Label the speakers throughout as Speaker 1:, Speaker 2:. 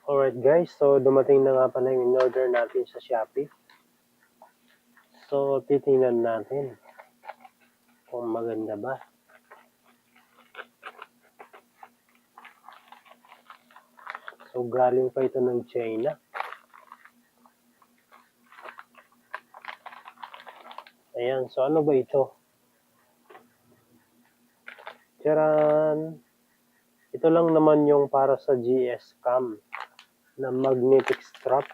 Speaker 1: Alright guys, so dumating na nga pala yung in-order natin sa Shopee. So titingnan natin kung maganda ba. So galing pa ito ng China. Ayan, so ano ba ito? Tiyaran! Ito lang naman yung para sa GS Cam na magnetic strap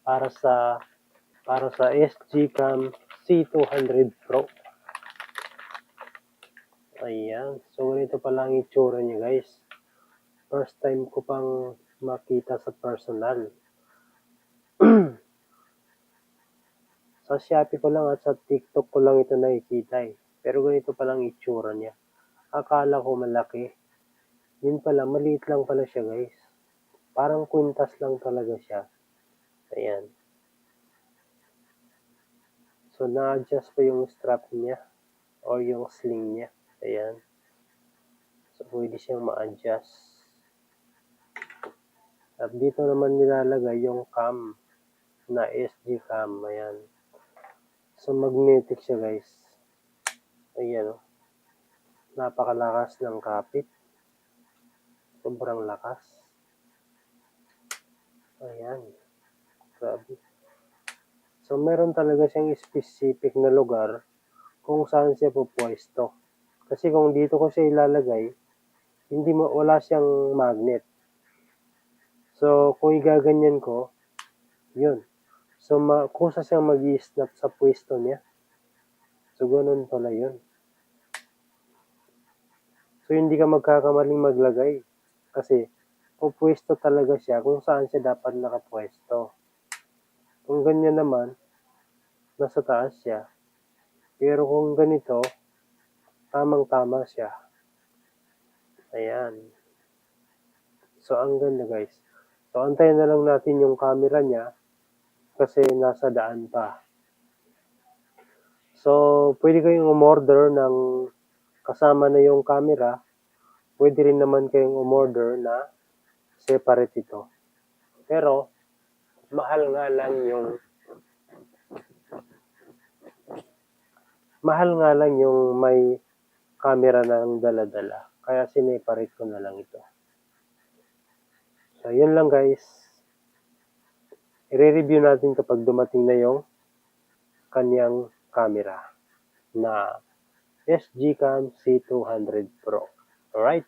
Speaker 1: para sa SG Cam C200 Pro. Ayan, so ganito pala ang itsura niya guys. First time ko pang makita sa personal. Sa Shopee ko lang at sa TikTok ko lang ito nakikita eh. Pero ganito palang itsura niya. Akala ko malaki. Yun pala, maliit lang pala siya guys. Parang kwintas lang talaga siya. Ayan. So na-adjust pa yung strap niya o yung sling niya. Ayan. So pwede siyang ma-adjust. At dito naman nilalagay yung cam na SG cam. Ayan. So magnetic siya guys. Ayan o. Napakalakas ng kapit. Sobrang lakas. Ayan. Grabe. So meron talaga siyang specific na lugar kung saan siya pupwesto. Kasi kung dito ko siya ilalagay, wala siyang magnet. So kung igaganyan ko, yun. So kusa siyang mag-i-snap sa pwesto niya. So ganun pala yun. So hindi ka magkakamaling maglagay. Kasi pupwesto talaga siya kung saan siya dapat nakapwesto. Kung ganyan naman, nasa taas siya. Pero kung ganito, tamang-tama siya. Ayan. So, ang ganda guys. So, antayin na lang natin yung camera niya kasi nasa daan pa. So, pwede kayong umorder ng kasama na yung camera. Pwede rin naman kayong umorder na separate ito. Pero, mahal nga lang yung may camera ng dala-dala. Kaya sineparate ko na lang ito. So, yun lang guys. I-review natin kapag dumating na yung kanyang camera na SG Cam C200 Pro. Alright?